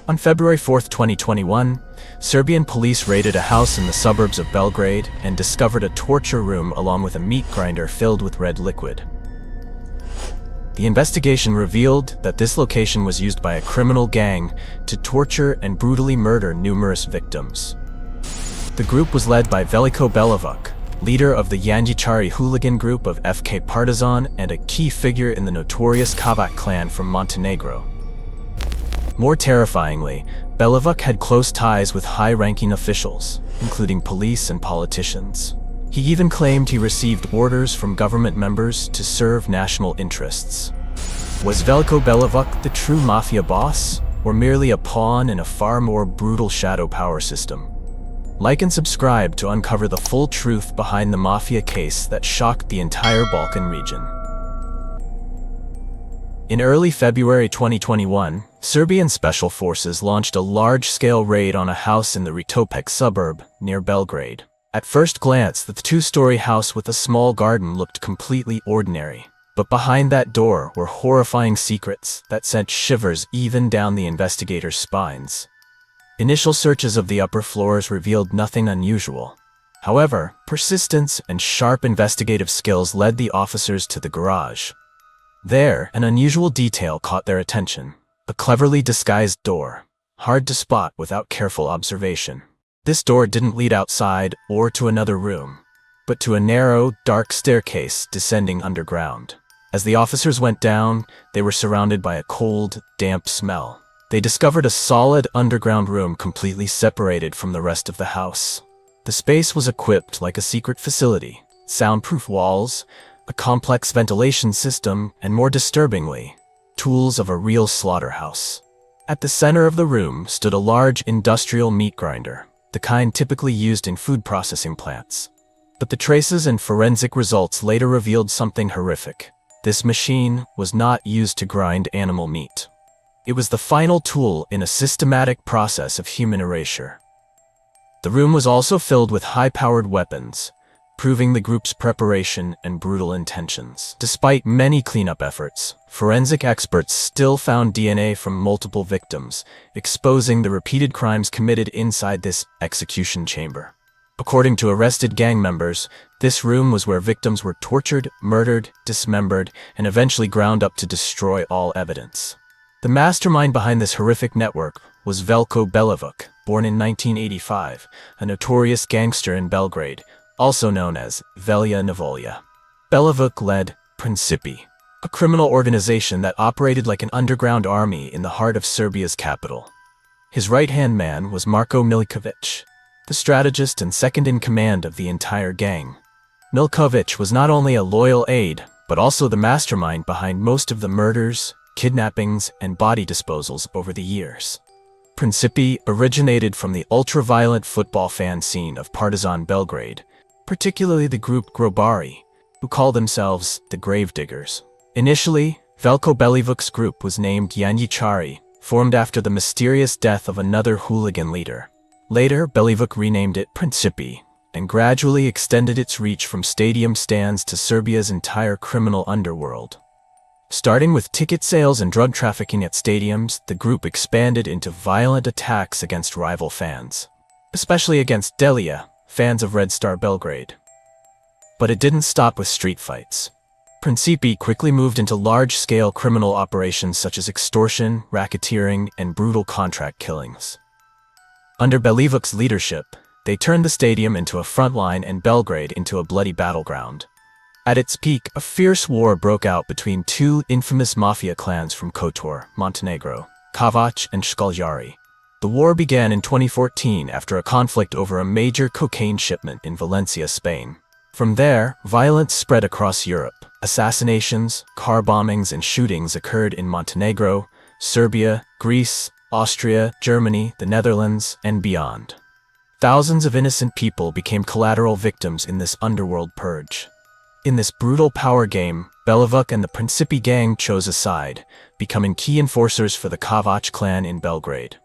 On February 4, 2021, Serbian police raided a house in the suburbs of Belgrade and discovered a torture room along with a meat grinder filled with red liquid. The investigation revealed that this location was used by a criminal gang to torture and brutally murder numerous victims. The group was led by Veljko Belivuk, leader of the Janjičari hooligan group of FK Partizan and a key figure in the notorious Kavač clan from Montenegro. More terrifyingly, Belivuk had close ties with high-ranking officials, including police and politicians. He even claimed he received orders from government members to serve national interests. Was Veljko Belivuk the true Mafia boss, or merely a pawn in a far more brutal shadow power system? Like and subscribe to uncover the full truth behind the Mafia case that shocked the entire Balkan region. In early February 2021, Serbian special forces launched a large-scale raid on a house in the Ritopek suburb near Belgrade. At first glance, the two-story house with a small garden looked completely ordinary. But behind that door were horrifying secrets that sent shivers even down the investigators' spines. Initial searches of the upper floors revealed nothing unusual. However, persistence and sharp investigative skills led the officers to the garage. There, an unusual detail caught their attention. A cleverly disguised door, hard to spot without careful observation. This door didn't lead outside or to another room, but to a narrow, dark staircase descending underground. As the officers went down, they were surrounded by a cold, damp smell. They discovered a solid underground room completely separated from the rest of the house. The space was equipped like a secret facility, soundproof walls, a complex ventilation system, and more disturbingly, tools of a real slaughterhouse. At the center of the room stood a large industrial meat grinder, the kind typically used in food processing plants. But the traces and forensic results later revealed something horrific. This machine was not used to grind animal meat. It was the final tool in a systematic process of human erasure. The room was also filled with high-powered weapons, proving the group's preparation and brutal intentions. Despite many cleanup efforts, forensic experts still found DNA from multiple victims, exposing the repeated crimes committed inside this execution chamber. According to arrested gang members, this room was where victims were tortured, murdered, dismembered, and eventually ground up to destroy all evidence. The mastermind behind this horrific network was Veljko Belivuk, born in 1985, a notorious gangster in Belgrade, also known as Velja Nevolja. Belivuk led Principi, a criminal organization that operated like an underground army in the heart of Serbia's capital. His right-hand man was Marko Milikovic, the strategist and second-in-command of the entire gang. Milikovic was not only a loyal aide, but also the mastermind behind most of the murders, kidnappings, and body disposals over the years. Principi originated from the ultra-violent football fan scene of Partizan Belgrade, particularly the group Grobari, who call themselves the Gravediggers. Initially, Veljko Belivuk's group was named Janjičari, formed after the mysterious death of another hooligan leader. Later, Belivuk renamed it Principi, and gradually extended its reach from stadium stands to Serbia's entire criminal underworld. Starting with ticket sales and drug trafficking at stadiums, the group expanded into violent attacks against rival fans, especially against Delija, fans of Red Star Belgrade. But it didn't stop with street fights. Principi quickly moved into large-scale criminal operations such as extortion, racketeering, and brutal contract killings. Under Belivuk's leadership, they turned the stadium into a front line and Belgrade into a bloody battleground. At its peak, a fierce war broke out between two infamous mafia clans from Kotor, Montenegro, Kavač and Školjari. The war began in 2014 after a conflict over a major cocaine shipment in Valencia, Spain. From there, violence spread across Europe. Assassinations, car bombings, and shootings occurred in Montenegro, Serbia, Greece, Austria, Germany, the Netherlands, and beyond. Thousands of innocent people became collateral victims in this underworld purge. In this brutal power game, Belivuk and the Principi gang chose a side, becoming key enforcers for the Kavač clan in Belgrade.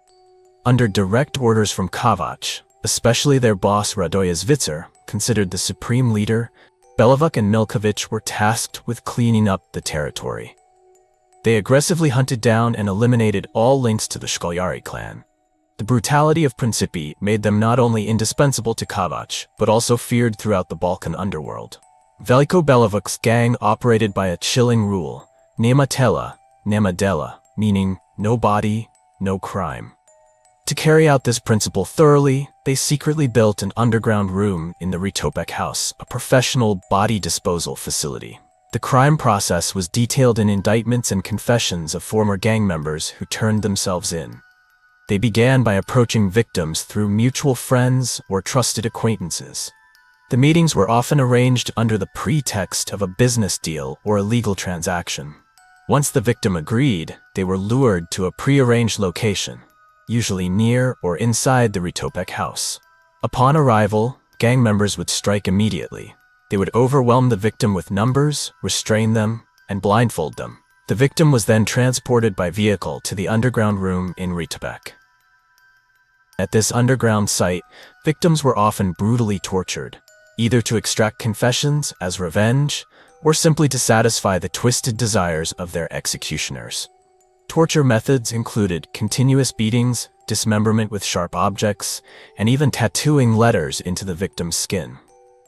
Under direct orders from Kavač, especially their boss Radoje Zvicer, considered the supreme leader, Belivuk and Milikovic were tasked with cleaning up the territory. They aggressively hunted down and eliminated all links to the Shkoljari clan. The brutality of Principi made them not only indispensable to Kavac, but also feared throughout the Balkan underworld. Veljko Belivuk's gang operated by a chilling rule, nema tela, nema dela, meaning no body, no crime. To carry out this principle thoroughly, they secretly built an underground room in the Ritopek house, a professional body disposal facility. The crime process was detailed in indictments and confessions of former gang members who turned themselves in. They began by approaching victims through mutual friends or trusted acquaintances. The meetings were often arranged under the pretext of a business deal or a legal transaction. Once the victim agreed, they were lured to a prearranged location, usually near or inside the Ritopek house. Upon arrival, gang members would strike immediately. They would overwhelm the victim with numbers, restrain them, and blindfold them. The victim was then transported by vehicle to the underground room in Ritopek. At this underground site, victims were often brutally tortured, either to extract confessions as revenge, or simply to satisfy the twisted desires of their executioners. Torture methods included continuous beatings, dismemberment with sharp objects, and even tattooing letters into the victim's skin.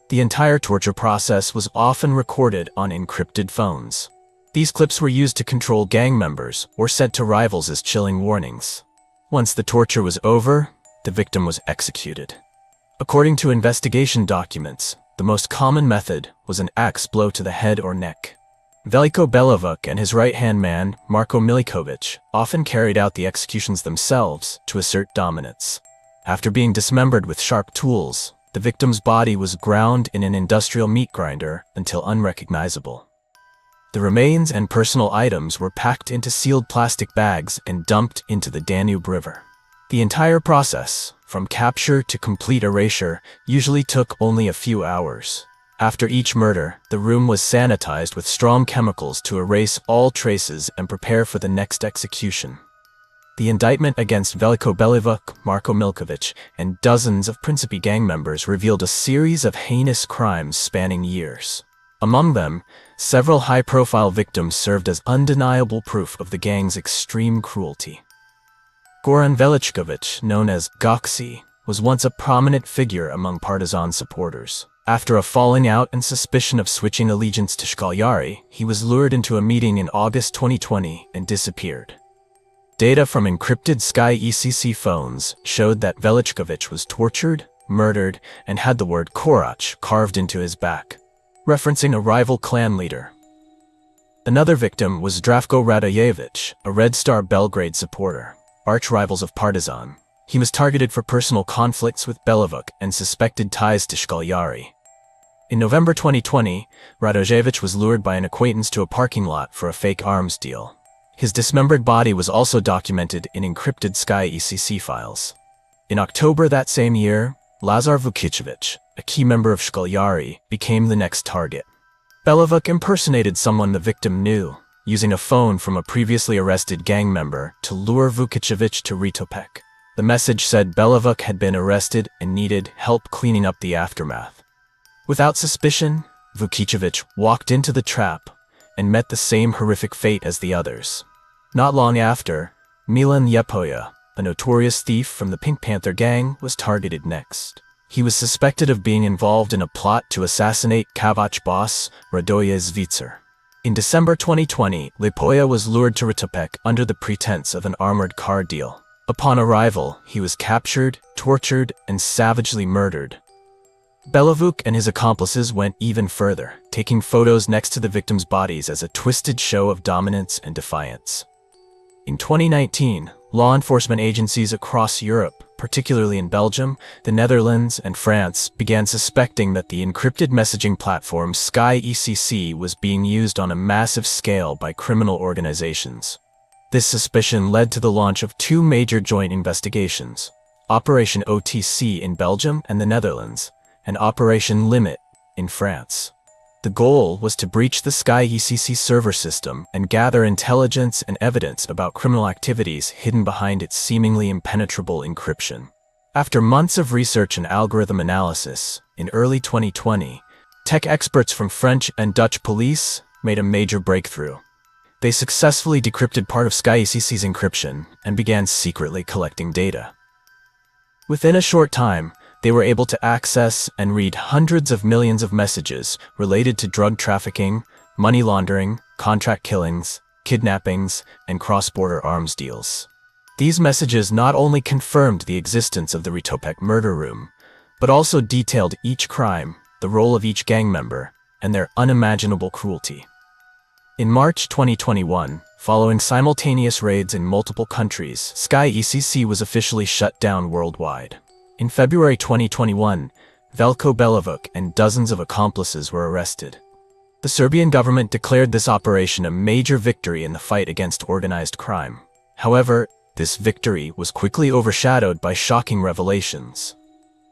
The entire torture process was often recorded on encrypted phones. These clips were used to control gang members or sent to rivals as chilling warnings. Once the torture was over, the victim was executed. According to investigation documents, the most common method was an axe blow to the head or neck. Veljko Belivuk and his right-hand man, Marko Milikovic, often carried out the executions themselves to assert dominance. After being dismembered with sharp tools, the victim's body was ground in an industrial meat grinder until unrecognizable. The remains and personal items were packed into sealed plastic bags and dumped into the Danube River. The entire process, from capture to complete erasure, usually took only a few hours. After each murder, the room was sanitized with strong chemicals to erase all traces and prepare for the next execution. The indictment against Veljko Belivuk, Marko Milkovic, and dozens of Principi gang members revealed a series of heinous crimes spanning years. Among them, several high-profile victims served as undeniable proof of the gang's extreme cruelty. Goran Veljkovic, known as Goksi, was once a prominent figure among partisan supporters. After a falling out and suspicion of switching allegiance to Shkoljari, he was lured into a meeting in August 2020 and disappeared. Data from encrypted Sky ECC phones showed that Veljkovic was tortured, murdered, and had the word Korach carved into his back, referencing a rival clan leader. Another victim was Zdravko Radojevic, a Red Star Belgrade supporter, arch-rivals of Partizan. He was targeted for personal conflicts with Belivuk and suspected ties to Shkoljari. In November 2020, Radojevic was lured by an acquaintance to a parking lot for a fake arms deal. His dismembered body was also documented in encrypted Sky ECC files. In October that same year, Lazar Vukicevic, a key member of Shkoljari, became the next target. Belivuk impersonated someone the victim knew, using a phone from a previously arrested gang member to lure Vukicevic to Ritopek. The message said Belivuk had been arrested and needed help cleaning up the aftermath. Without suspicion, Vukicevic walked into the trap and met the same horrific fate as the others. Not long after, Milan Yepoja, a notorious thief from the Pink Panther gang, was targeted next. He was suspected of being involved in a plot to assassinate Kavac boss Radoje Zvitser. In December 2020, Yepoja was lured to Ritopek under the pretense of an armored car deal. Upon arrival, he was captured, tortured, and savagely murdered. Belivuk and his accomplices went even further, taking photos next to the victims' bodies as a twisted show of dominance and defiance. In 2019, law enforcement agencies across Europe, particularly in Belgium, the Netherlands, and France, began suspecting that the encrypted messaging platform Sky ECC was being used on a massive scale by criminal organizations. This suspicion led to the launch of two major joint investigations, Operation OTC in Belgium and the Netherlands, and Operation Limit in France. The goal was to breach the Sky ECC server system and gather intelligence and evidence about criminal activities hidden behind its seemingly impenetrable encryption. After months of research and algorithm analysis, in early 2020, tech experts from French and Dutch police made a major breakthrough. They successfully decrypted part of SkyECC's encryption and began secretly collecting data. Within a short time, they were able to access and read hundreds of millions of messages related to drug trafficking, money laundering, contract killings, kidnappings, and cross-border arms deals. These messages not only confirmed the existence of the Ritopek murder room, but also detailed each crime, the role of each gang member, and their unimaginable cruelty. In March 2021, following simultaneous raids in multiple countries, SkyECC was officially shut down worldwide. In February 2021, Veljko Belivuk and dozens of accomplices were arrested. The Serbian government declared this operation a major victory in the fight against organized crime. However, this victory was quickly overshadowed by shocking revelations.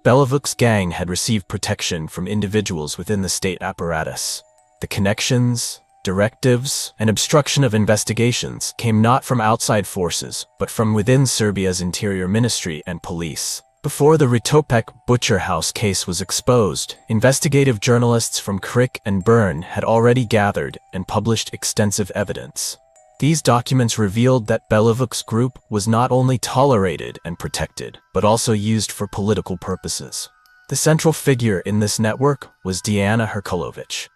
Belivuk's gang had received protection from individuals within the state apparatus. The connections, directives, and obstruction of investigations came not from outside forces, but from within Serbia's interior ministry and police. Before the Ritopek butcher house case was exposed, investigative journalists from Krik and Bern had already gathered and published extensive evidence. These documents revealed that Belivuk's group was not only tolerated and protected, but also used for political purposes. The central figure in this network was Diana Hrkalovic.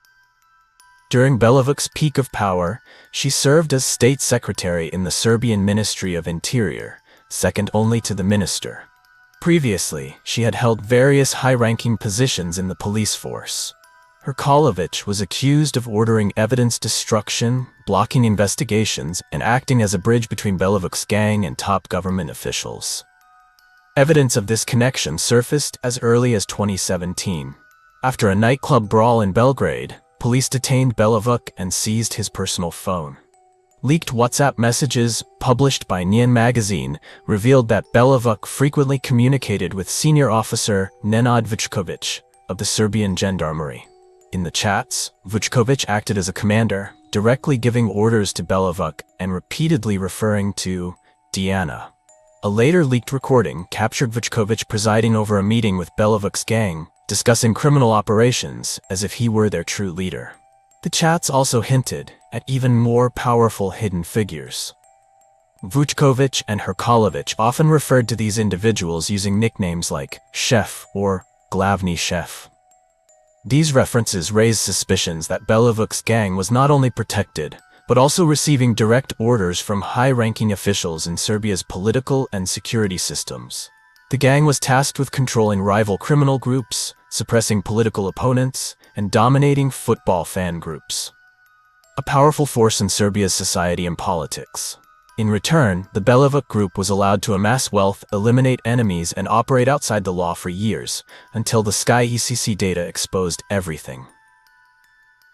During Belivuk's peak of power, she served as state secretary in the Serbian Ministry of Interior, second only to the minister. Previously, she had held various high-ranking positions in the police force. Hrkalovic was accused of ordering evidence destruction, blocking investigations, and acting as a bridge between Belivuk's gang and top government officials. Evidence of this connection surfaced as early as 2017. After a nightclub brawl in Belgrade, police detained Belivuk and seized his personal phone. Leaked WhatsApp messages, published by Njen magazine, revealed that Belivuk frequently communicated with senior officer Nenad Vučković of the Serbian gendarmerie. In the chats, Vučković acted as a commander, directly giving orders to Belivuk and repeatedly referring to Diana. A later leaked recording captured Vučković presiding over a meeting with Belivuk's gang, discussing criminal operations as if he were their true leader. The chats also hinted at even more powerful hidden figures. Vučković and Hrkalovic often referred to these individuals using nicknames like Chef or Glavni Chef. These references raised suspicions that Belivuk's gang was not only protected, but also receiving direct orders from high-ranking officials in Serbia's political and security systems. The gang was tasked with controlling rival criminal groups, suppressing political opponents, and dominating football fan groups. A powerful force in Serbia's society and politics. In return, the Belivuk group was allowed to amass wealth, eliminate enemies, and operate outside the law for years, until the SkyECC data exposed everything.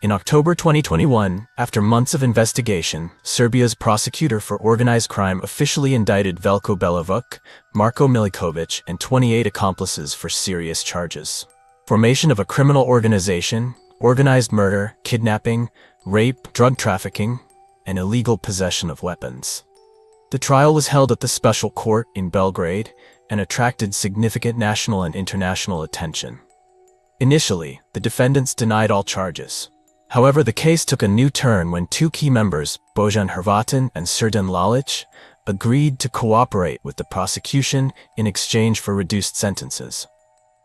In October 2021, after months of investigation, Serbia's prosecutor for organized crime officially indicted Veljko Belivuk, Marko Milikovic, and 28 accomplices for serious charges. Formation of a criminal organization, organized murder, kidnapping, rape, drug trafficking, and illegal possession of weapons. The trial was held at the special court in Belgrade and attracted significant national and international attention. Initially, the defendants denied all charges. However, the case took a new turn when two key members, Bojan Hrvatin and Srđan Lalić, agreed to cooperate with the prosecution in exchange for reduced sentences.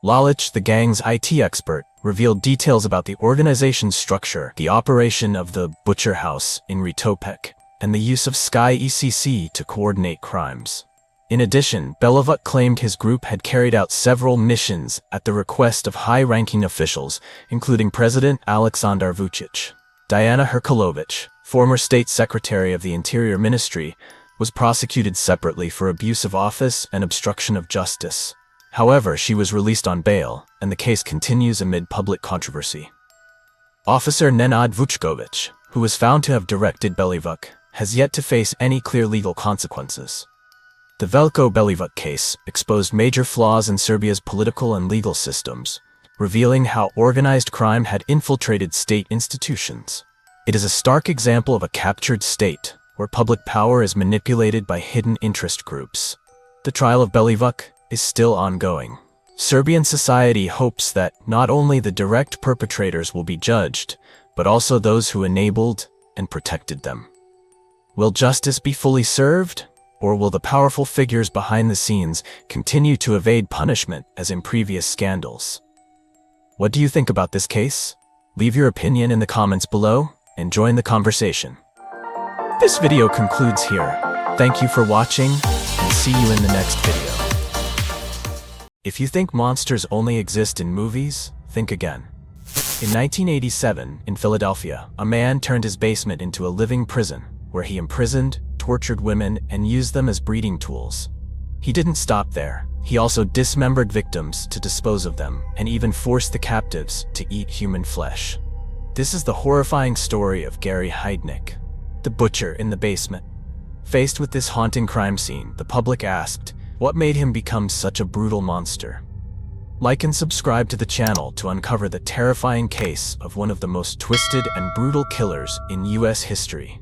Lalić, the gang's IT expert, revealed details about the organization's structure, the operation of the butcher house in Ritopek, and the use of SkyECC to coordinate crimes. In addition, Belivuk claimed his group had carried out several missions at the request of high-ranking officials, including President Aleksandar Vučić. Diana Hrkalovic, former state secretary of the Interior Ministry, was prosecuted separately for abuse of office and obstruction of justice. However, she was released on bail, and the case continues amid public controversy. Officer Nenad Vučković, who was found to have directed Belivuk, has yet to face any clear legal consequences. The Veljko Belivuk case exposed major flaws in Serbia's political and legal systems, revealing how organized crime had infiltrated state institutions. It is a stark example of a captured state, where public power is manipulated by hidden interest groups. The trial of Belivuk is still ongoing. Serbian society hopes that not only the direct perpetrators will be judged, but also those who enabled and protected them. Will justice be fully served? Or will the powerful figures behind the scenes continue to evade punishment as in previous scandals? What do you think about this case? Leave your opinion in the comments below and join the conversation. This video concludes here. Thank you for watching and see you in the next video. If you think monsters only exist in movies, think again. In 1987, in Philadelphia, a man turned his basement into a living prison where he imprisoned, tortured women, and used them as breeding tools. He didn't stop there. He also dismembered victims to dispose of them and even forced the captives to eat human flesh. This is the horrifying story of Gary Heidnik, the butcher in the basement. Faced with this haunting crime scene, the public asked, what made him become such a brutal monster? Like and subscribe to the channel to uncover the terrifying case of one of the most twisted and brutal killers in US history.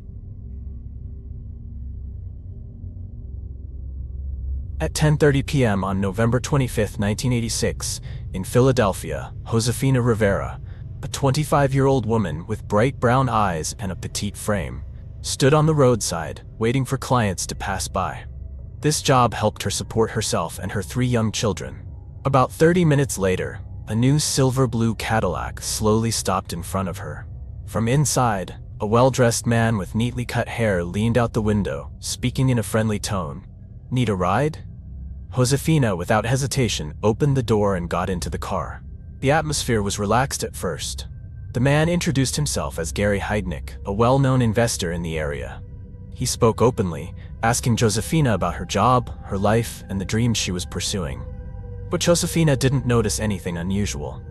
At 10:30 p.m. on November 25, 1986, in Philadelphia, Josefina Rivera, a 25-year-old woman with bright brown eyes and a petite frame, stood on the roadside, waiting for clients to pass by. This job helped her support herself and her 3 young children. About 30 minutes later, a new silver-blue Cadillac slowly stopped in front of her. From inside, a well-dressed man with neatly cut hair leaned out the window, speaking in a friendly tone. Need a ride? Josefina, without hesitation, opened the door and got into the car. The atmosphere was relaxed at first. The man introduced himself as Gary Heidnik, a well-known investor in the area. He spoke openly, asking Josefina about her job, her life, and the dreams she was pursuing. But Josefina didn't notice anything unusual.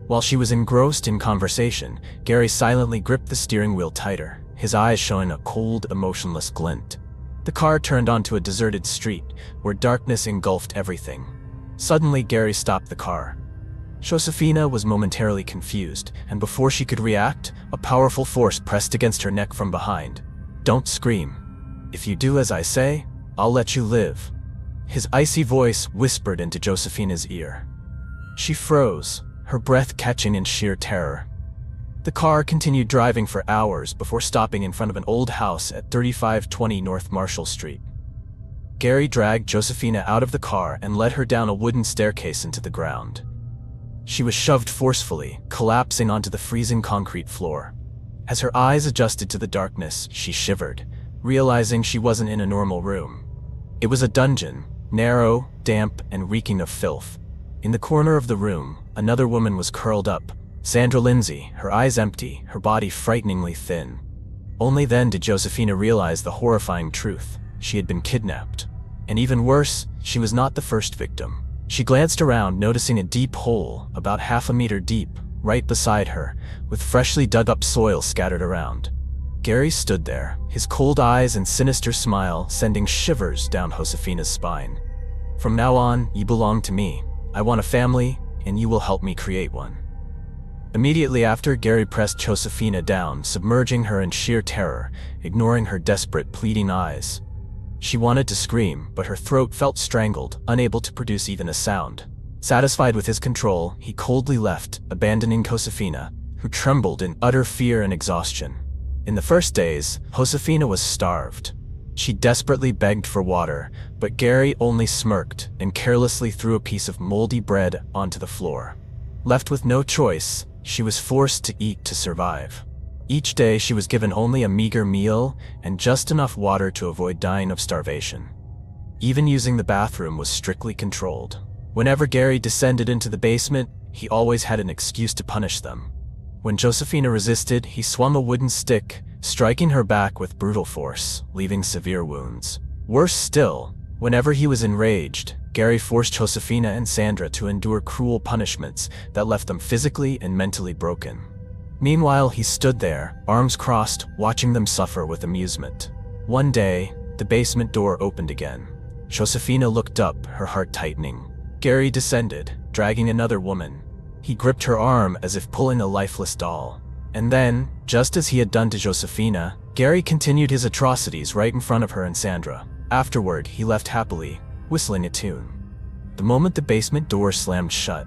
While she was engrossed in conversation, Gary silently gripped the steering wheel tighter, his eyes showing a cold, emotionless glint. The car turned onto a deserted street, where darkness engulfed everything. Suddenly, Gary stopped the car. Josefina was momentarily confused, and before she could react, a powerful force pressed against her neck from behind. Don't scream. If you do as I say, I'll let you live. His icy voice whispered into Josefina's ear. She froze, her breath catching in sheer terror. The car continued driving for hours before stopping in front of an old house at 3520 North Marshall Street. Gary dragged Josefina out of the car and led her down a wooden staircase into the ground. She was shoved forcefully, collapsing onto the freezing concrete floor. As her eyes adjusted to the darkness, she shivered, realizing she wasn't in a normal room. It was a dungeon, narrow, damp, and reeking of filth. In the corner of the room, another woman was curled up, Sandra Lindsay, her eyes empty, her body frighteningly thin. Only then did Josefina realize the horrifying truth. She had been kidnapped. And even worse, she was not the first victim. She glanced around, noticing a deep hole, about half a meter deep, right beside her, with freshly dug up soil scattered around. Gary stood there, his cold eyes and sinister smile sending shivers down Josefina's spine. From now on, you belong to me. I want a family, and you will help me create one. Immediately after, Gary pressed Josefina down, submerging her in sheer terror, ignoring her desperate, pleading eyes. She wanted to scream, but her throat felt strangled, unable to produce even a sound. Satisfied with his control, he coldly left, abandoning Josefina, who trembled in utter fear and exhaustion. In the first days, Josefina was starved. She desperately begged for water, but Gary only smirked and carelessly threw a piece of moldy bread onto the floor. Left with no choice, she was forced to eat to survive. Each day she was given only a meager meal and just enough water to avoid dying of starvation. Even using the bathroom was strictly controlled. Whenever Gary descended into the basement, he always had an excuse to punish them. When Josefina resisted, he swung a wooden stick, striking her back with brutal force, leaving severe wounds. Worse still, whenever he was enraged, Gary forced Josefina and Sandra to endure cruel punishments that left them physically and mentally broken. Meanwhile, he stood there, arms crossed, watching them suffer with amusement. One day, the basement door opened again. Josefina looked up, her heart tightening. Gary descended, dragging another woman. He gripped her arm as if pulling a lifeless doll. And then, just as he had done to Josefina, Gary continued his atrocities right in front of her and Sandra. Afterward, he left happily, whistling a tune. The moment the basement door slammed shut,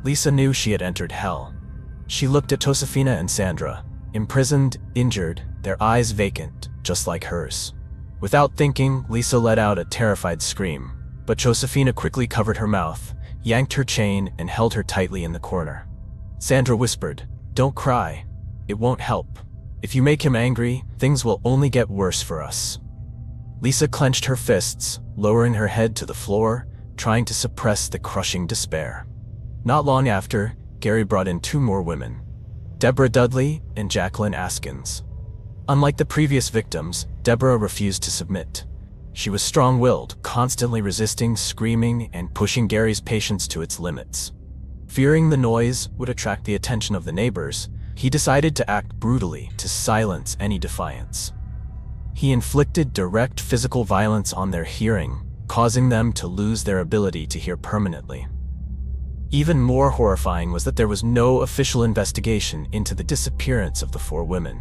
Lisa knew she had entered hell. She looked at Josefina and Sandra. imprisoned, injured, their eyes vacant, just like hers. Without thinking, Lisa let out a terrified scream, but Josefina quickly covered her mouth, yanked her chain, and held her tightly in the corner. Sandra whispered, "Don't cry. It won't help. If you make him angry, things will only get worse for us." Lisa clenched her fists, lowering her head to the floor, trying to suppress the crushing despair. Not long after, Gary brought in 2 more women, Deborah Dudley and Jacqueline Askins. Unlike the previous victims, Deborah refused to submit. She was strong-willed, constantly resisting, screaming, and pushing Gary's patience to its limits. Fearing the noise would attract the attention of the neighbors, he decided to act brutally to silence any defiance. He inflicted direct physical violence on their hearing, causing them to lose their ability to hear permanently. Even more horrifying was that there was no official investigation into the disappearance of the 4 women.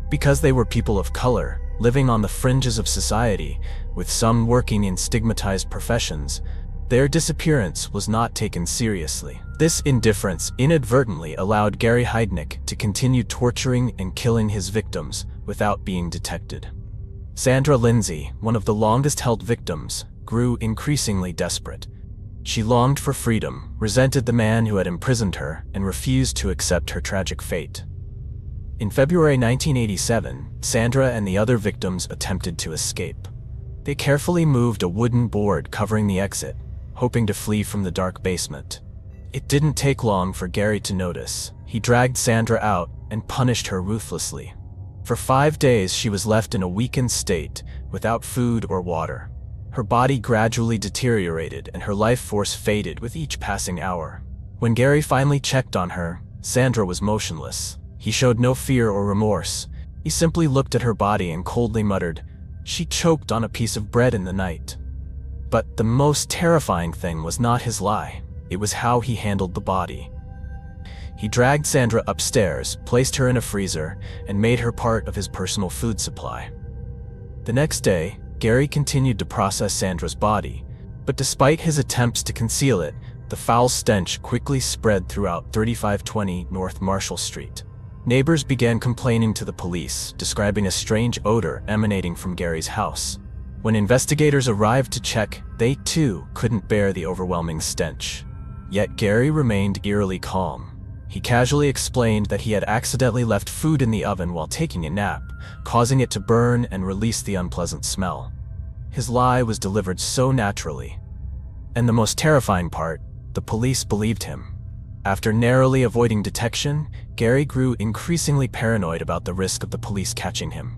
Because they were people of color, living on the fringes of society, with some working in stigmatized professions, their disappearance was not taken seriously. This indifference inadvertently allowed Gary Heidnik to continue torturing and killing his victims without being detected. Sandra Lindsay, one of the longest-held victims, grew increasingly desperate. She longed for freedom, resented the man who had imprisoned her, and refused to accept her tragic fate. In February 1987, Sandra and the other victims attempted to escape. They carefully moved a wooden board covering the exit, hoping to flee from the dark basement. It didn't take long for Gary to notice. He dragged Sandra out and punished her ruthlessly. For 5 days, she was left in a weakened state, without food or water. Her body gradually deteriorated and her life force faded with each passing hour. When Gary finally checked on her, Sandra was motionless. He showed no fear or remorse. He simply looked at her body and coldly muttered, "She choked on a piece of bread in the night." But the most terrifying thing was not his lie. It was how he handled the body. He dragged Sandra upstairs, placed her in a freezer, and made her part of his personal food supply. The next day, Gary continued to process Sandra's body, but despite his attempts to conceal it, the foul stench quickly spread throughout 3520 North Marshall Street. Neighbors began complaining to the police, describing a strange odor emanating from Gary's house. When investigators arrived to check, they too couldn't bear the overwhelming stench. Yet Gary remained eerily calm. He casually explained that he had accidentally left food in the oven while taking a nap, causing it to burn and release the unpleasant smell. His lie was delivered so naturally. And the most terrifying part, the police believed him. After narrowly avoiding detection, Gary grew increasingly paranoid about the risk of the police catching him.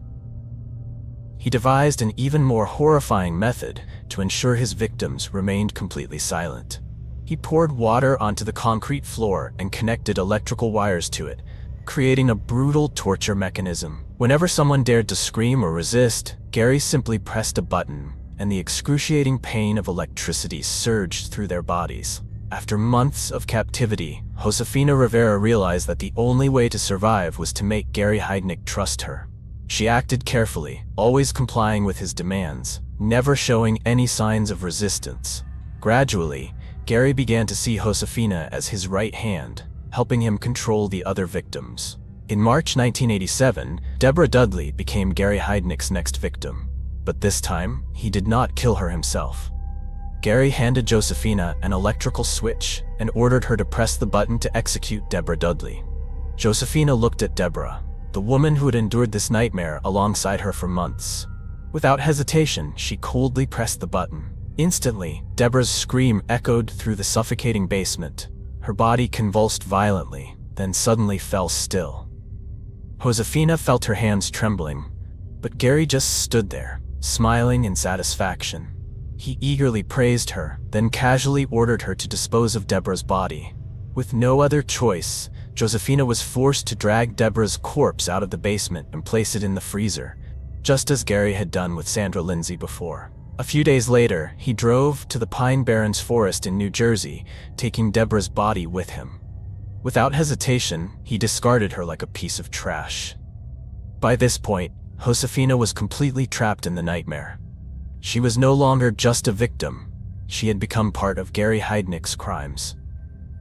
He devised an even more horrifying method to ensure his victims remained completely silent. He poured water onto the concrete floor and connected electrical wires to it, creating a brutal torture mechanism. Whenever someone dared to scream or resist, Gary simply pressed a button, and the excruciating pain of electricity surged through their bodies. After months of captivity, Josefina Rivera realized that the only way to survive was to make Gary Heidnik trust her. She acted carefully, always complying with his demands, never showing any signs of resistance. Gradually, Gary began to see Josefina as his right hand, helping him control the other victims. In March 1987, Deborah Dudley became Gary Heidnik's next victim. But this time, he did not kill her himself. Gary handed Josefina an electrical switch and ordered her to press the button to execute Deborah Dudley. Josefina looked at Deborah, the woman who had endured this nightmare alongside her for months. Without hesitation, she coldly pressed the button. Instantly, Deborah's scream echoed through the suffocating basement. Her body convulsed violently, then suddenly fell still. Josefina felt her hands trembling, but Gary just stood there, smiling in satisfaction. He eagerly praised her, then casually ordered her to dispose of Deborah's body. With no other choice, Josefina was forced to drag Deborah's corpse out of the basement and place it in the freezer, just as Gary had done with Sandra Lindsay before. A few days later, he drove to the Pine Barrens Forest in New Jersey, taking Deborah's body with him. Without hesitation, he discarded her like a piece of trash. By this point, Josefina was completely trapped in the nightmare. She was no longer just a victim. She had become part of Gary Heidnik's crimes.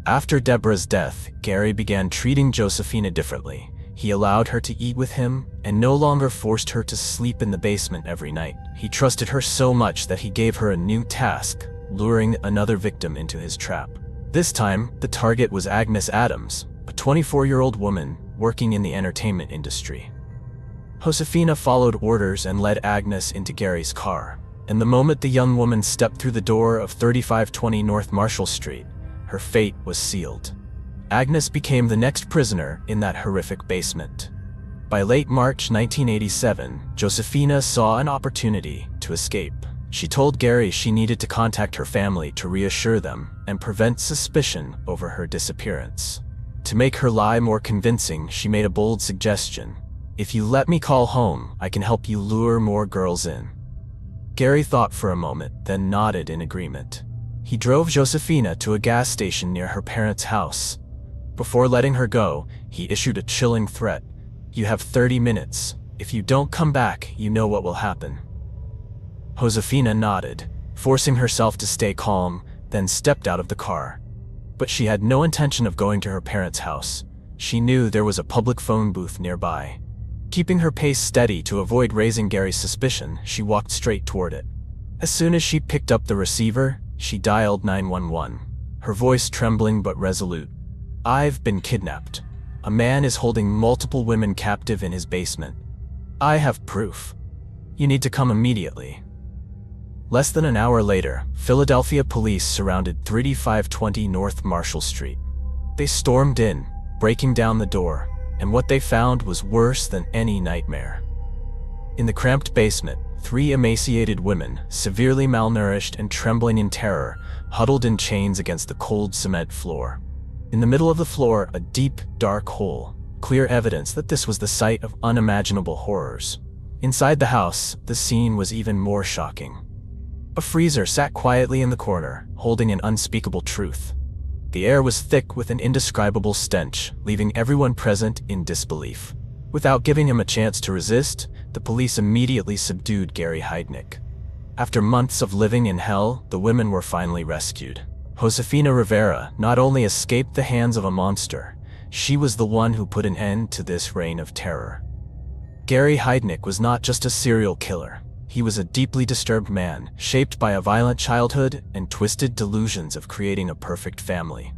After Deborah's death, Gary began treating Josefina differently. He allowed her to eat with him and no longer forced her to sleep in the basement every night. He trusted her so much that he gave her a new task, luring another victim into his trap. This time, the target was Agnes Adams, a 24-year-old woman working in the entertainment industry. Josefina followed orders and led Agnes into Gary's car, and the moment the young woman stepped through the door of 3520 North Marshall Street, her fate was sealed. Agnes became the next prisoner in that horrific basement. By late March 1987, Josefina saw an opportunity to escape. She told Gary she needed to contact her family to reassure them and prevent suspicion over her disappearance. To make her lie more convincing, she made a bold suggestion. "If you let me call home, I can help you lure more girls in." Gary thought for a moment, then nodded in agreement. He drove Josefina to a gas station near her parents' house. Before letting her go, he issued a chilling threat. "You have 30 minutes. If you don't come back, you know what will happen." Josefina nodded, forcing herself to stay calm, then stepped out of the car. But she had no intention of going to her parents' house. She knew there was a public phone booth nearby. Keeping her pace steady to avoid raising Gary's suspicion, she walked straight toward it. As soon as she picked up the receiver, she dialed 911, her voice trembling but resolute. "I've been kidnapped. A man is holding multiple women captive in his basement. I have proof. You need to come immediately." Less than an hour later, Philadelphia police surrounded 3520 North Marshall Street. They stormed in, breaking down the door, and what they found was worse than any nightmare. In the cramped basement, 3 emaciated women, severely malnourished and trembling in terror, huddled in chains against the cold cement floor. In the middle of the floor, a deep, dark hole, clear evidence that this was the site of unimaginable horrors. Inside the house, the scene was even more shocking. A freezer sat quietly in the corner, holding an unspeakable truth. The air was thick with an indescribable stench, leaving everyone present in disbelief. Without giving him a chance to resist, the police immediately subdued Gary Heidnik. After months of living in hell, the women were finally rescued. Josefina Rivera not only escaped the hands of a monster, she was the one who put an end to this reign of terror. Gary Heidnik was not just a serial killer. He was a deeply disturbed man, shaped by a violent childhood and twisted delusions of creating a perfect family.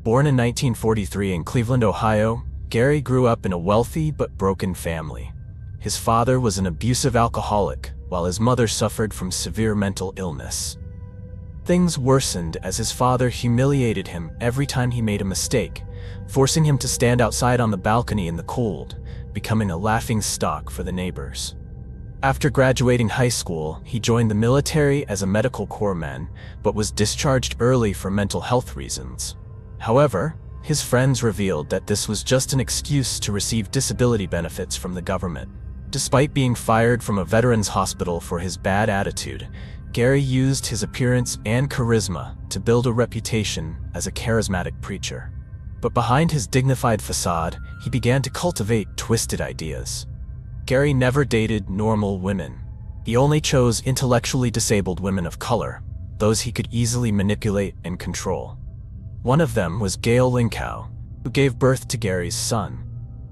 Born in 1943 in Cleveland, Ohio, Gary grew up in a wealthy but broken family. His father was an abusive alcoholic, while his mother suffered from severe mental illness. Things worsened as his father humiliated him every time he made a mistake, forcing him to stand outside on the balcony in the cold, becoming a laughingstock for the neighbors. After graduating high school, he joined the military as a medical corpsman, but was discharged early for mental health reasons. However, his friends revealed that this was just an excuse to receive disability benefits from the government. Despite being fired from a veterans hospital for his bad attitude, Gary used his appearance and charisma to build a reputation as a charismatic preacher. But behind his dignified facade, he began to cultivate twisted ideas. Gary never dated normal women. He only chose intellectually disabled women of color, those he could easily manipulate and control. One of them was Gail Linkow, who gave birth to Gary's son.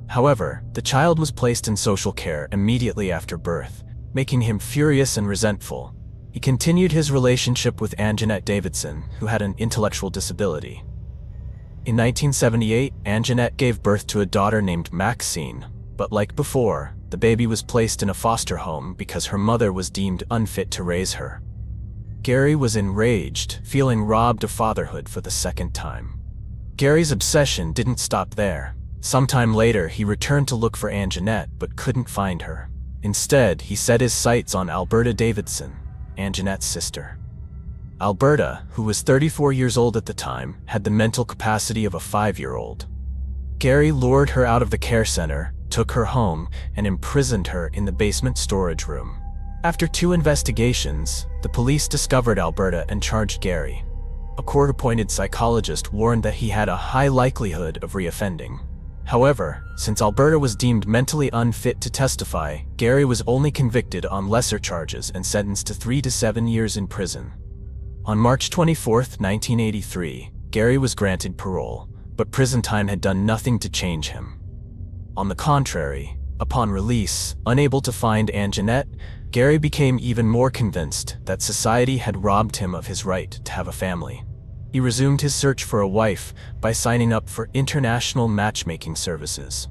However, the child was placed in social care immediately after birth, making him furious and resentful. He continued his relationship with Anjanette Davidson, who had an intellectual disability. In 1978, Anjanette gave birth to a daughter named Maxine, but like before, the baby was placed in a foster home because her mother was deemed unfit to raise her. Gary was enraged, feeling robbed of fatherhood for the second time. Gary's obsession didn't stop there. Sometime later, he returned to look for Anjanette, but couldn't find her. Instead, he set his sights on Alberta Davidson, Anjanette's sister. Alberta, who was 34 years old at the time, had the mental capacity of a 5-year-old. Gary lured her out of the care center, took her home, and imprisoned her in the basement storage room. After 2 investigations, the police discovered Alberta and charged Gary. A court-appointed psychologist warned that he had a high likelihood of reoffending. However, since Alberta was deemed mentally unfit to testify, Gary was only convicted on lesser charges and sentenced to 3 to 7 years in prison. On March 24, 1983, Gary was granted parole, but prison time had done nothing to change him. On the contrary, upon release, unable to find Anjanette, Gary became even more convinced that society had robbed him of his right to have a family. He resumed his search for a wife by signing up for international matchmaking services.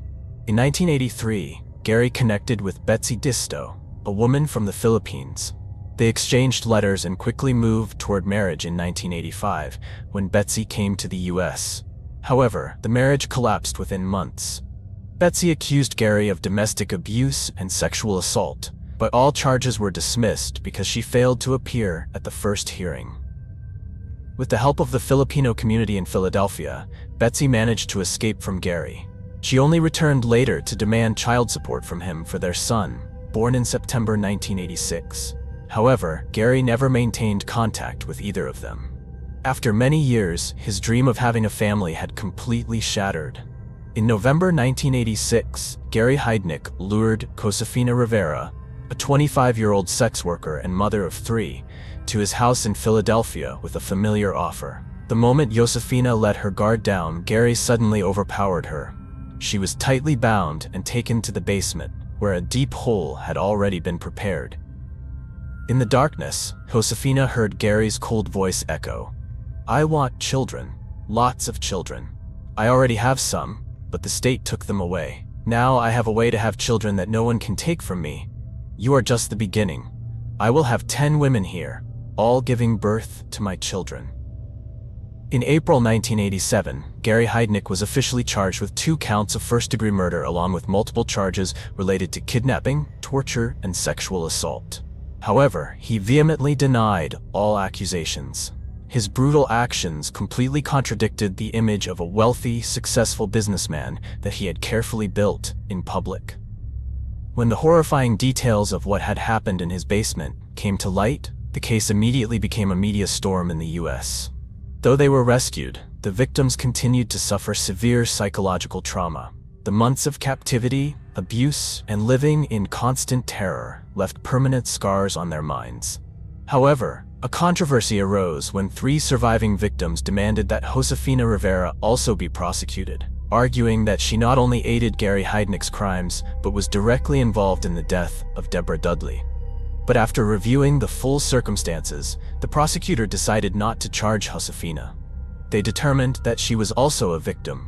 In 1983, Gary connected with Betsy Disto, a woman from the Philippines. They exchanged letters and quickly moved toward marriage in 1985, when Betsy came to the US. However, the marriage collapsed within months. Betsy accused Gary of domestic abuse and sexual assault, but all charges were dismissed because she failed to appear at the first hearing. With the help of the Filipino community in Philadelphia, Betsy managed to escape from Gary. She only returned later to demand child support from him for their son, born in September 1986. However, Gary never maintained contact with either of them. After many years, his dream of having a family had completely shattered. In November 1986, Gary Heidnik lured Josefina Rivera, a 25-year-old sex worker and mother of 3, to his house in Philadelphia with a familiar offer. The moment Josefina let her guard down, Gary suddenly overpowered her. She was tightly bound and taken to the basement, where a deep hole had already been prepared. In the darkness, Josefina heard Gary's cold voice echo, "I want children, lots of children. I already have some, but the state took them away. Now I have a way to have children that no one can take from me. You are just the beginning. I will have 10 women here, all giving birth to my children." In April 1987, Gary Heidnik was officially charged with 2 counts of first-degree murder along with multiple charges related to kidnapping, torture, and sexual assault. However, he vehemently denied all accusations. His brutal actions completely contradicted the image of a wealthy, successful businessman that he had carefully built in public. When the horrifying details of what had happened in his basement came to light, the case immediately became a media storm in the US. Though they were rescued, the victims continued to suffer severe psychological trauma. The months of captivity, abuse, and living in constant terror left permanent scars on their minds. However, a controversy arose when 3 surviving victims demanded that Josefina Rivera also be prosecuted, arguing that she not only aided Gary Heidnik's crimes, but was directly involved in the death of Deborah Dudley. But after reviewing the full circumstances, the prosecutor decided not to charge Josefina. They determined that she was also a victim,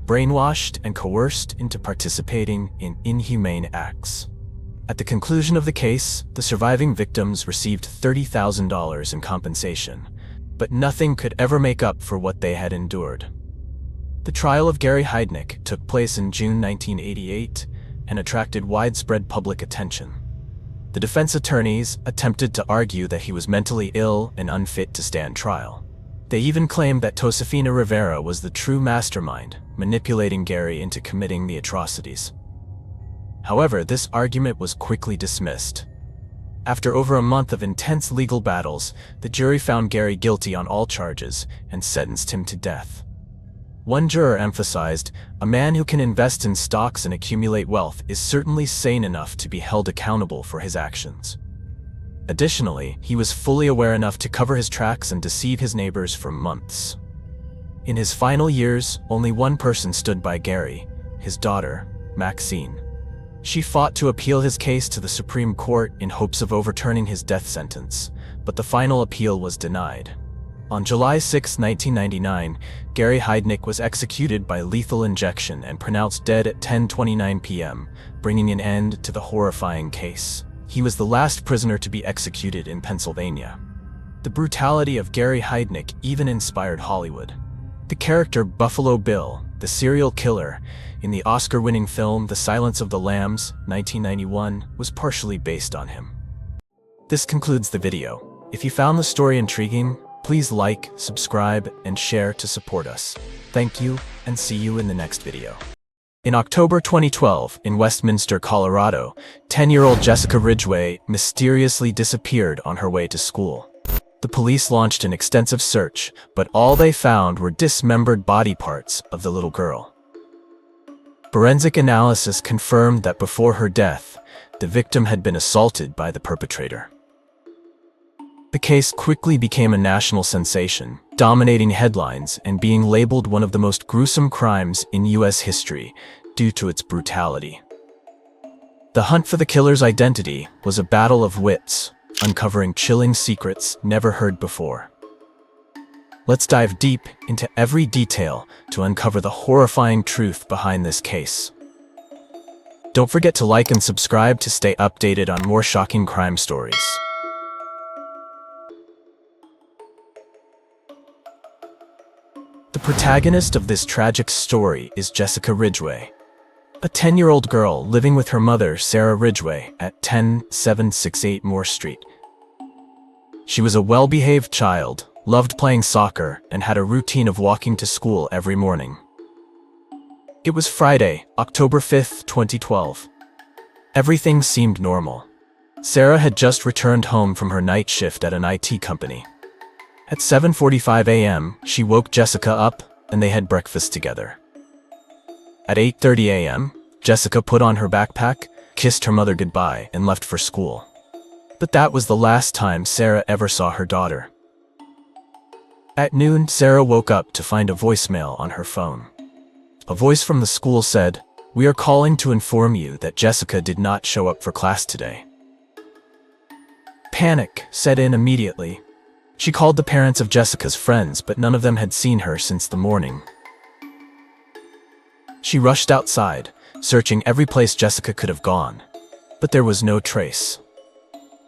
brainwashed and coerced into participating in inhumane acts. At the conclusion of the case, the surviving victims received $30,000 in compensation, but nothing could ever make up for what they had endured. The trial of Gary Heidnik took place in June 1988 and attracted widespread public attention. The defense attorneys attempted to argue that he was mentally ill and unfit to stand trial. They even claimed that Josefina Rivera was the true mastermind, manipulating Gary into committing the atrocities. However, this argument was quickly dismissed. After over a month of intense legal battles, the jury found Gary guilty on all charges and sentenced him to death. One juror emphasized, "A man who can invest in stocks and accumulate wealth is certainly sane enough to be held accountable for his actions." Additionally, he was fully aware enough to cover his tracks and deceive his neighbors for months. In his final years, only one person stood by Gary, his daughter, Maxine. She fought to appeal his case to the Supreme Court in hopes of overturning his death sentence, but the final appeal was denied. On July 6, 1999, Gary Heidnik was executed by lethal injection and pronounced dead at 10:29 p.m., bringing an end to the horrifying case. He was the last prisoner to be executed in Pennsylvania. The brutality of Gary Heidnik even inspired Hollywood. The character Buffalo Bill, the serial killer, in the Oscar-winning film The Silence of the Lambs, 1991, was partially based on him. This concludes the video. If you found the story intriguing, please like, subscribe, and share to support us. Thank you, and see you in the next video. In October 2012, in Westminster, Colorado, 10-year-old Jessica Ridgeway mysteriously disappeared on her way to school. The police launched an extensive search, but all they found were dismembered body parts of the little girl. Forensic analysis confirmed that before her death, the victim had been assaulted by the perpetrator. The case quickly became a national sensation, dominating headlines and being labeled one of the most gruesome crimes in U.S. history, due to its brutality. The hunt for the killer's identity was a battle of wits, uncovering chilling secrets never heard before. Let's dive deep into every detail to uncover the horrifying truth behind this case. Don't forget to like and subscribe to stay updated on more shocking crime stories. The protagonist of this tragic story is Jessica Ridgeway, a 10-year-old girl living with her mother, Sarah Ridgeway, at 10768 Moore Street. She was a well-behaved child, loved playing soccer, and had a routine of walking to school every morning. It was Friday, October 5, 2012. Everything seemed normal. Sarah had just returned home from her night shift at an IT company. At 7:45 a.m., she woke Jessica up, and they had breakfast together. At 8:30 a.m., Jessica put on her backpack, kissed her mother goodbye, and left for school. But that was the last time Sarah ever saw her daughter. At noon, Sarah woke up to find a voicemail on her phone. A voice from the school said, "We are calling to inform you that Jessica did not show up for class today." Panic set in immediately. She called the parents of Jessica's friends, but none of them had seen her since the morning. She rushed outside, searching every place Jessica could have gone, but there was no trace.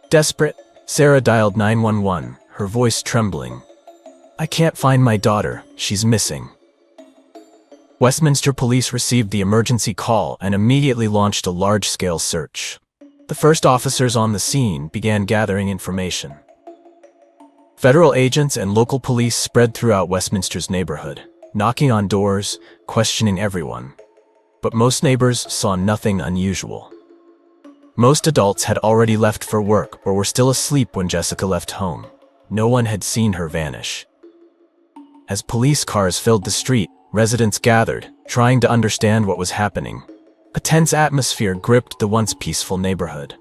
Desperate, Sarah dialed 911, her voice trembling. "I can't find my daughter, she's missing." Westminster police received the emergency call and immediately launched a large-scale search. The first officers on the scene began gathering information. Federal agents and local police spread throughout Westminster's neighborhood, knocking on doors, questioning everyone. But most neighbors saw nothing unusual. Most adults had already left for work or were still asleep when Jessica left home. No one had seen her vanish. As police cars filled the street, residents gathered, trying to understand what was happening. A tense atmosphere gripped the once peaceful neighborhood.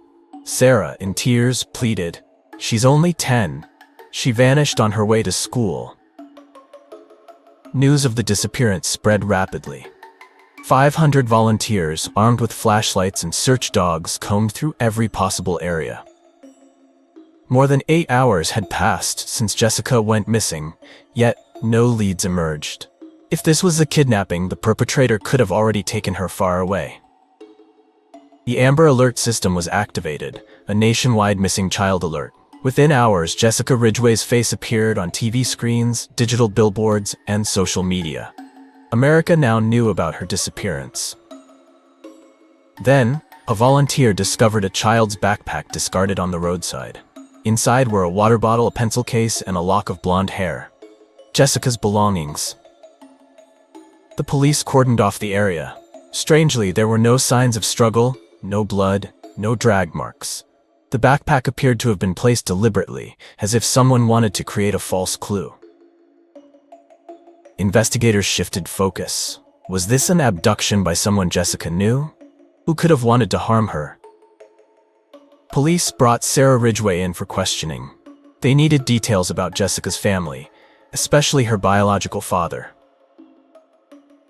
Sarah, in tears, pleaded, "She's only 10. She vanished on her way to school." News of the disappearance spread rapidly. 500 volunteers, armed with flashlights and search dogs, combed through every possible area. More than 8 hours had passed since Jessica went missing, yet no leads emerged. If this was a kidnapping, the perpetrator could have already taken her far away. The Amber Alert system was activated, a nationwide missing child alert. Within hours, Jessica Ridgeway's face appeared on TV screens, digital billboards, and social media. America now knew about her disappearance. Then, a volunteer discovered a child's backpack discarded on the roadside. Inside were a water bottle, a pencil case, and a lock of blonde hair. Jessica's belongings. The police cordoned off the area. Strangely, there were no signs of struggle, no blood, no drag marks. The backpack appeared to have been placed deliberately, as if someone wanted to create a false clue. Investigators shifted focus. Was this an abduction by someone Jessica knew? Who could have wanted to harm her? Police brought Sarah Ridgeway in for questioning. They needed details about Jessica's family, especially her biological father.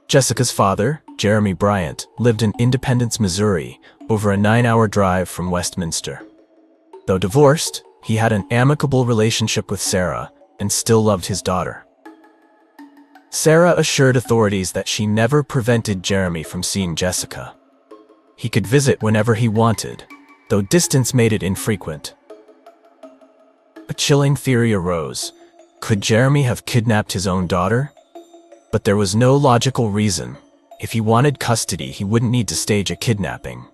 Jessica's father, Jeremy Bryant, lived in Independence, Missouri, over a 9-hour drive from Westminster. Though divorced, he had an amicable relationship with Sarah and still loved his daughter. Sarah assured authorities that she never prevented Jeremy from seeing Jessica. He could visit whenever he wanted, though distance made it infrequent. A chilling theory arose. Could Jeremy have kidnapped his own daughter? But there was no logical reason. If he wanted custody, he wouldn't need to stage a kidnapping.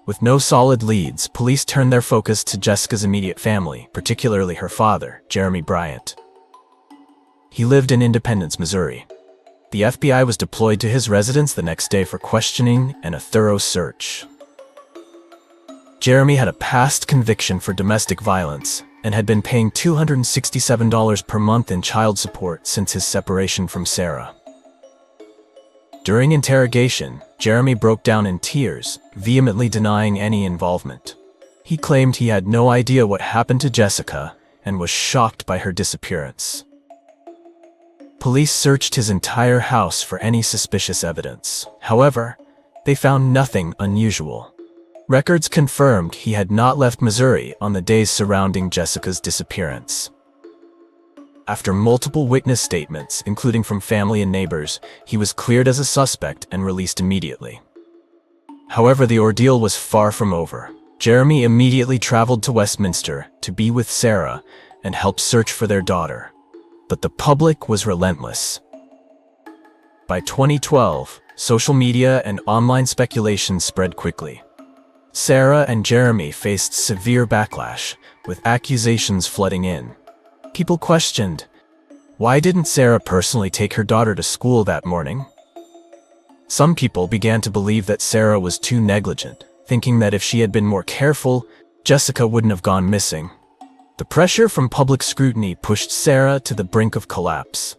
With no solid leads, police turned their focus to Jessica's immediate family, particularly her father, Jeremy Bryant. He lived in Independence, Missouri. The FBI was deployed to his residence the next day for questioning and a thorough search. Jeremy had a past conviction for domestic violence and had been paying $267 per month in child support since his separation from Sarah. During interrogation, Jeremy broke down in tears, vehemently denying any involvement. He claimed he had no idea what happened to Jessica and was shocked by her disappearance. Police searched his entire house for any suspicious evidence. However, they found nothing unusual. Records confirmed he had not left Missouri on the days surrounding Jessica's disappearance. After multiple witness statements, including from family and neighbors, he was cleared as a suspect and released immediately. However, the ordeal was far from over. Jeremy immediately traveled to Westminster to be with Sarah and help search for their daughter. But the public was relentless. By 2012, social media and online speculation spread quickly. Sarah and Jeremy faced severe backlash, with accusations flooding in. People questioned, why didn't Sarah personally take her daughter to school that morning? Some people began to believe that Sarah was too negligent, thinking that if she had been more careful, Jessica wouldn't have gone missing. The pressure from public scrutiny pushed Sarah to the brink of collapse.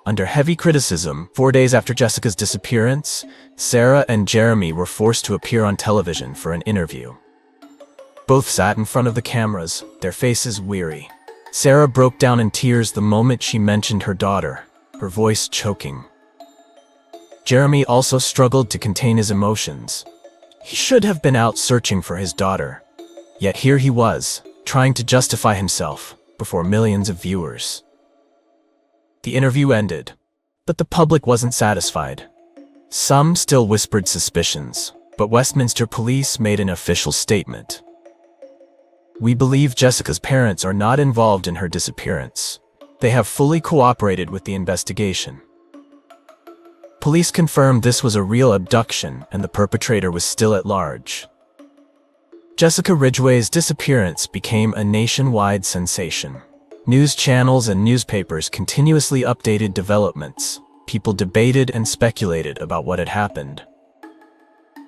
Under heavy criticism, 4 days after Jessica's disappearance, Sarah and Jeremy were forced to appear on television for an interview. Both sat in front of the cameras, their faces weary. Sarah broke down in tears the moment she mentioned her daughter, her voice choking. Jeremy also struggled to contain his emotions. He should have been out searching for his daughter. Yet here he was, trying to justify himself before millions of viewers. The interview ended, but the public wasn't satisfied. Some still whispered suspicions, but Westminster police made an official statement. We believe Jessica's parents are not involved in her disappearance. They have fully cooperated with the investigation. Police confirmed this was a real abduction and the perpetrator was still at large. Jessica Ridgeway's disappearance became a nationwide sensation. News channels and newspapers continuously updated developments. People debated and speculated about what had happened.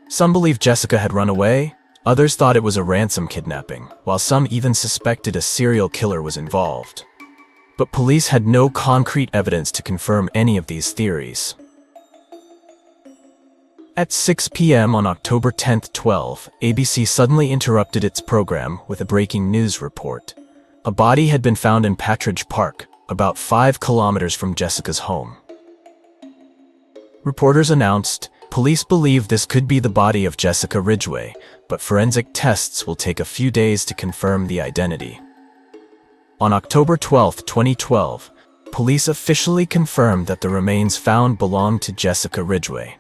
Some believed Jessica had run away, others thought it was a ransom kidnapping, while some even suspected a serial killer was involved. But police had no concrete evidence to confirm any of these theories. At 6 p.m. on October 10, 12, ABC suddenly interrupted its program with a breaking news report. A body had been found in Patridge Park, about 5 kilometers from Jessica's home. Reporters announced, police believe this could be the body of Jessica Ridgeway, but forensic tests will take a few days to confirm the identity. On October 12, 2012, police officially confirmed that the remains found belonged to Jessica Ridgeway.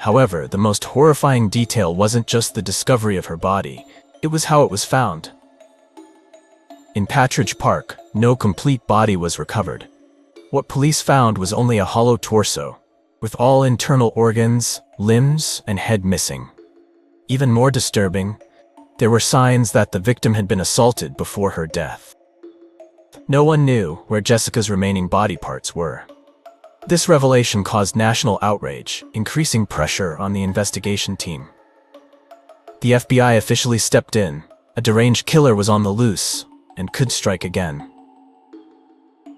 However, the most horrifying detail wasn't just the discovery of her body, it was how it was found. In Patridge Park, no complete body was recovered. What police found was only a hollow torso, with all internal organs, limbs, and head missing. Even more disturbing, there were signs that the victim had been assaulted before her death. No one knew where Jessica's remaining body parts were. This revelation caused national outrage, increasing pressure on the investigation team. The FBI officially stepped in. A deranged killer was on the loose and could strike again.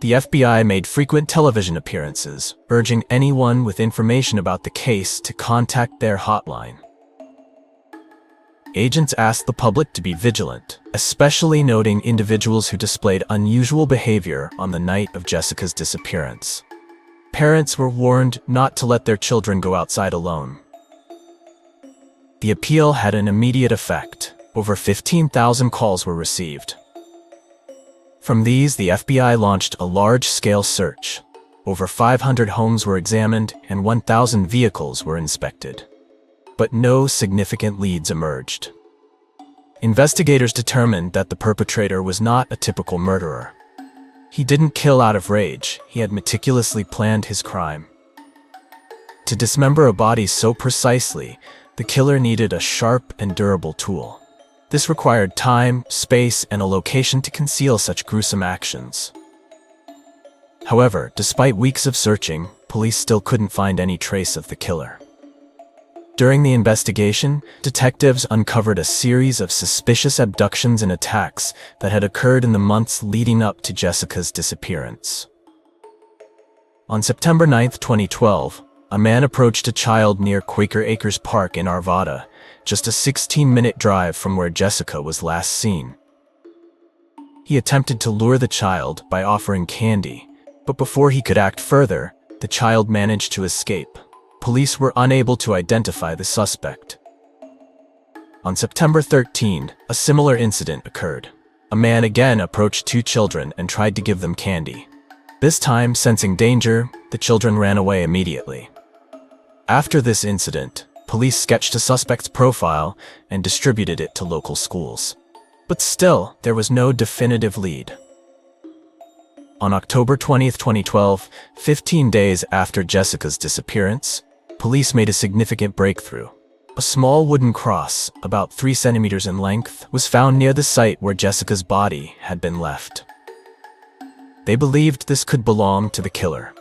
The FBI made frequent television appearances, urging anyone with information about the case to contact their hotline. Agents asked the public to be vigilant, especially noting individuals who displayed unusual behavior on the night of Jessica's disappearance. Parents were warned not to let their children go outside alone. The appeal had an immediate effect. Over 15,000 calls were received. From these, the FBI launched a large-scale search. Over 500 homes were examined and 1,000 vehicles were inspected. But no significant leads emerged. Investigators determined that the perpetrator was not a typical murderer. He didn't kill out of rage, he had meticulously planned his crime. To dismember a body so precisely, the killer needed a sharp and durable tool. This required time, space, and a location to conceal such gruesome actions. However, despite weeks of searching, police still couldn't find any trace of the killer. During the investigation, detectives uncovered a series of suspicious abductions and attacks that had occurred in the months leading up to Jessica's disappearance. On September 9, 2012, a man approached a child near Quaker Acres Park in Arvada, just a 16-minute drive from where Jessica was last seen. He attempted to lure the child by offering candy, But before he could act further, the child managed to escape. Police were unable to identify the suspect. On September 13, a similar incident occurred. A man again approached two children and tried to give them candy. This time, sensing danger, the children ran away immediately. After this incident, police sketched a suspect's profile and distributed it to local schools. But still, there was no definitive lead. On October 20, 2012, 15 days after Jessica's disappearance, police made a significant breakthrough. A small wooden cross, about 3 centimeters in length, was found near the site where Jessica's body had been left. They believed this could belong to the killer.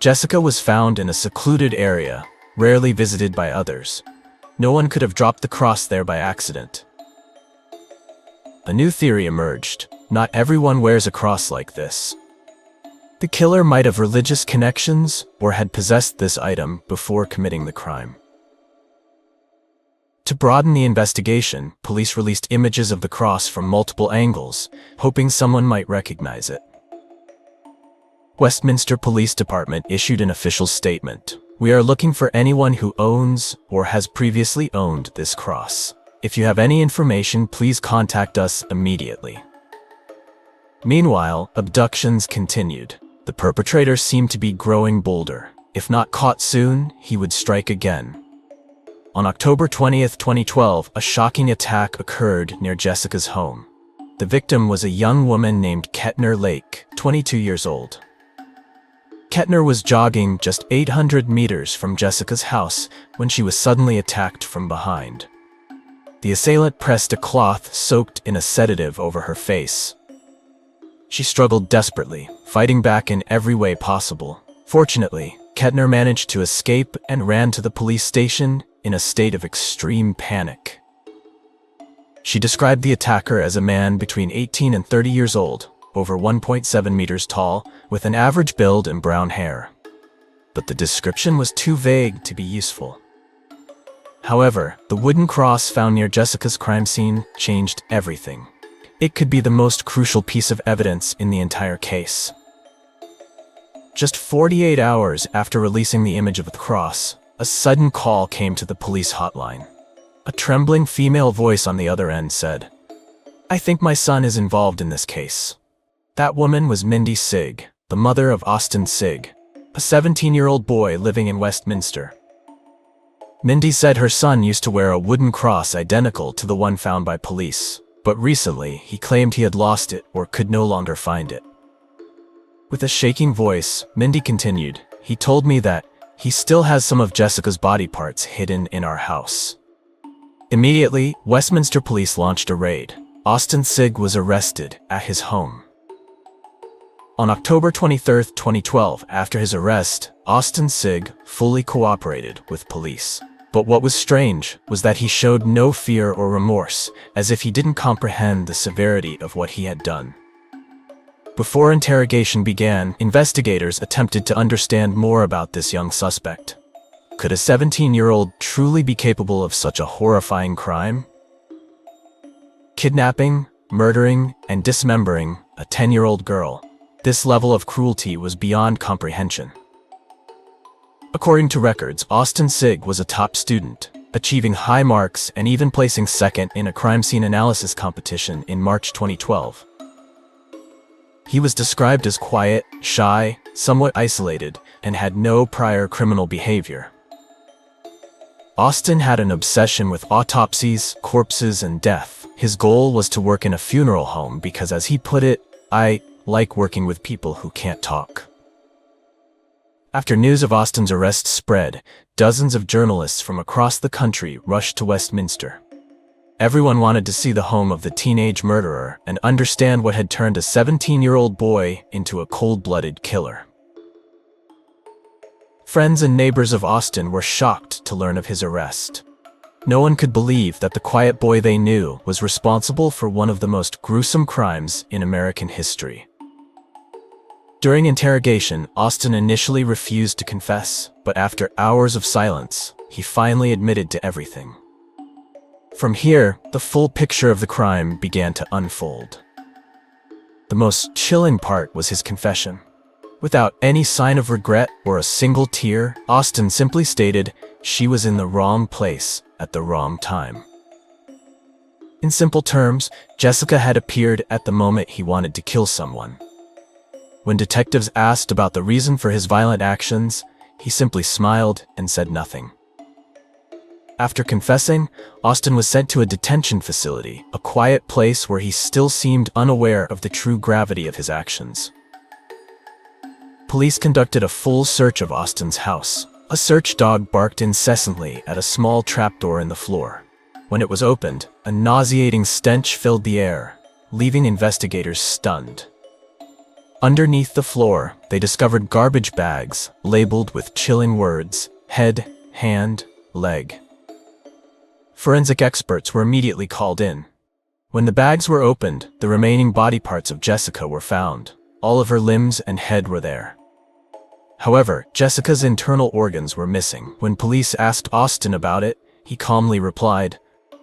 Jessica was found in a secluded area, rarely visited by others. No one could have dropped the cross there by accident. A new theory emerged. Not everyone wears a cross like this. The killer might have religious connections or had possessed this item before committing the crime. To broaden the investigation, police released images of the cross from multiple angles, hoping someone might recognize it. Westminster Police Department issued an official statement. "We are looking for anyone who owns or has previously owned this cross. If you have any information, please contact us immediately." Meanwhile, abductions continued. The perpetrator seemed to be growing bolder. If not caught soon, he would strike again. On October 20, 2012, a shocking attack occurred near Jessica's home. The victim was a young woman named Kettner Lake, 22 years old. Kettner was jogging just 800 meters from Jessica's house when she was suddenly attacked from behind. The assailant pressed a cloth soaked in a sedative over her face. She struggled desperately, fighting back in every way possible. Fortunately, Kettner managed to escape and ran to the police station in a state of extreme panic. She described the attacker as a man between 18 and 30 years old, over 1.7 meters tall, with an average build and brown hair. But the description was too vague to be useful. However, the wooden cross found near Jessica's crime scene changed everything. It could be the most crucial piece of evidence in the entire case. Just 48 hours after releasing the image of the cross, a sudden call came to the police hotline. A trembling female voice on the other end said, "I think my son is involved in this case." That woman was Mindy Sigg, the mother of Austin Sigg, a 17-year-old boy living in Westminster. Mindy said her son used to wear a wooden cross identical to the one found by police, but recently he claimed he had lost it or could no longer find it. With a shaking voice, Mindy continued, "He told me that he still has some of Jessica's body parts hidden in our house." Immediately, Westminster police launched a raid. Austin Sigg was arrested at his home. On October 23, 2012, after his arrest, Austin Sigg fully cooperated with police. But what was strange was that he showed no fear or remorse, as if he didn't comprehend the severity of what he had done. Before interrogation began, investigators attempted to understand more about this young suspect. Could a 17-year-old truly be capable of such a horrifying crime? Kidnapping, murdering, and dismembering a 10-year-old girl. This level of cruelty was beyond comprehension. According to records, Austin Sigg was a top student, achieving high marks and even placing second in a crime scene analysis competition in March 2012. He was described as quiet, shy, somewhat isolated, and had no prior criminal behavior. Austin had an obsession with autopsies, corpses, and death. His goal was to work in a funeral home because, as he put it, "I like working with people who can't talk." After news of Austin's arrest spread, dozens of journalists from across the country rushed to Westminster. Everyone wanted to see the home of the teenage murderer and understand what had turned a 17-year-old boy into a cold-blooded killer. Friends and neighbors of Austin were shocked to learn of his arrest. No one could believe that the quiet boy they knew was responsible for one of the most gruesome crimes in American history. During interrogation, Austin initially refused to confess, but after hours of silence, he finally admitted to everything. From here, the full picture of the crime began to unfold. The most chilling part was his confession. Without any sign of regret or a single tear, Austin simply stated she was in the wrong place at the wrong time. In simple terms, Jessica had appeared at the moment he wanted to kill someone. When detectives asked about the reason for his violent actions, he simply smiled and said nothing. After confessing, Austin was sent to a detention facility, a quiet place where he still seemed unaware of the true gravity of his actions. Police conducted a full search of Austin's house. A search dog barked incessantly at a small trapdoor in the floor. When it was opened, a nauseating stench filled the air, leaving investigators stunned. Underneath the floor, they discovered garbage bags labeled with chilling words: head, hand, leg. Forensic experts were immediately called in. When the bags were opened, the remaining body parts of Jessica were found. All of her limbs and head were there. However, Jessica's internal organs were missing. When police asked Austin about it, he calmly replied,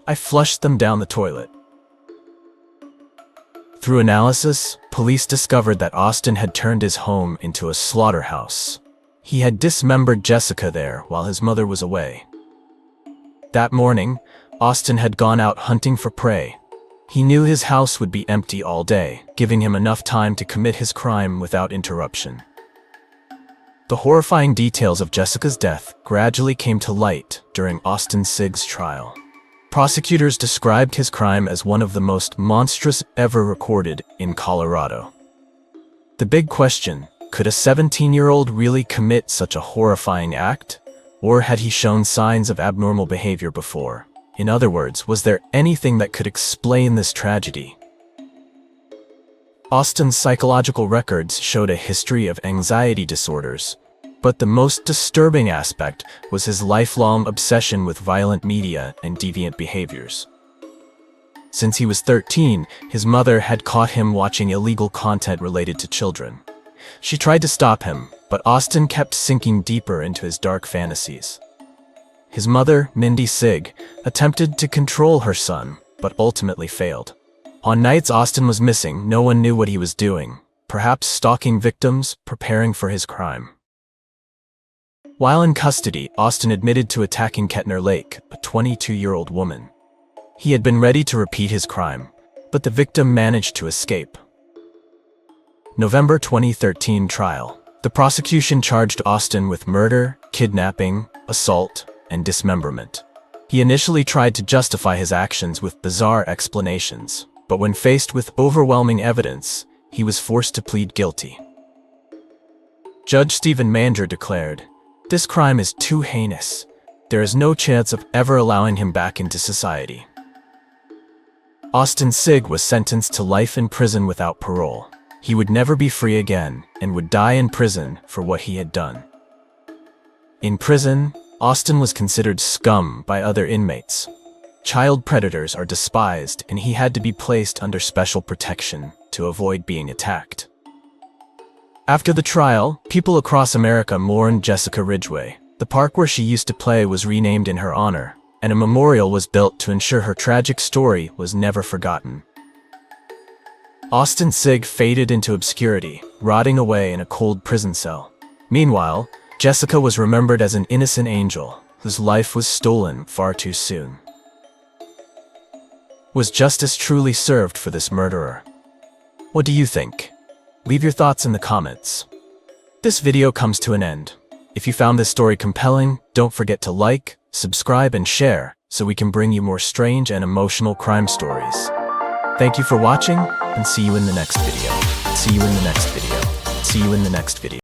"I flushed them down the toilet." Through analysis, police discovered that Austin had turned his home into a slaughterhouse. He had dismembered Jessica there while his mother was away. That morning, Austin had gone out hunting for prey. He knew his house would be empty all day, giving him enough time to commit his crime without interruption. The horrifying details of Jessica's death gradually came to light during Austin Sigg's trial. Prosecutors described his crime as one of the most monstrous ever recorded in Colorado. The big question: could a 17-year-old really commit such a horrifying act? Or had he shown signs of abnormal behavior before? In other words, was there anything that could explain this tragedy? Austin's psychological records showed a history of anxiety disorders, but the most disturbing aspect was his lifelong obsession with violent media and deviant behaviors. Since he was 13, his mother had caught him watching illegal content related to children. She tried to stop him, but Austin kept sinking deeper into his dark fantasies. His mother, Mindy Sigg, attempted to control her son, but ultimately failed. On nights Austin was missing, no one knew what he was doing, perhaps stalking victims, preparing for his crime. While in custody, Austin admitted to attacking Kettner Lake, a 22-year-old woman. He had been ready to repeat his crime, but the victim managed to escape. November 2013 trial. The prosecution charged Austin with murder, kidnapping, assault, and dismemberment. He initially tried to justify his actions with bizarre explanations, but when faced with overwhelming evidence, he was forced to plead guilty. Judge Stephen Manger declared, "This crime is too heinous. There is no chance of ever allowing him back into society." Austin Sigg was sentenced to life in prison without parole. He would never be free again and would die in prison for what he had done. In prison, Austin was considered scum by other inmates. Child predators are despised, and he had to be placed under special protection to avoid being attacked. After the trial, people across America mourned Jessica Ridgeway. The park where she used to play was renamed in her honor, and a memorial was built to ensure her tragic story was never forgotten. Austin Sigg faded into obscurity, rotting away in a cold prison cell. Meanwhile, Jessica was remembered as an innocent angel whose life was stolen far too soon. Was justice truly served for this murderer? What do you think? Leave your thoughts in the comments. This video comes to an end. If you found this story compelling, don't forget to like, subscribe, and share so we can bring you more strange and emotional crime stories. Thank you for watching, and see you in the next video. See you in the next video. See you in the next video.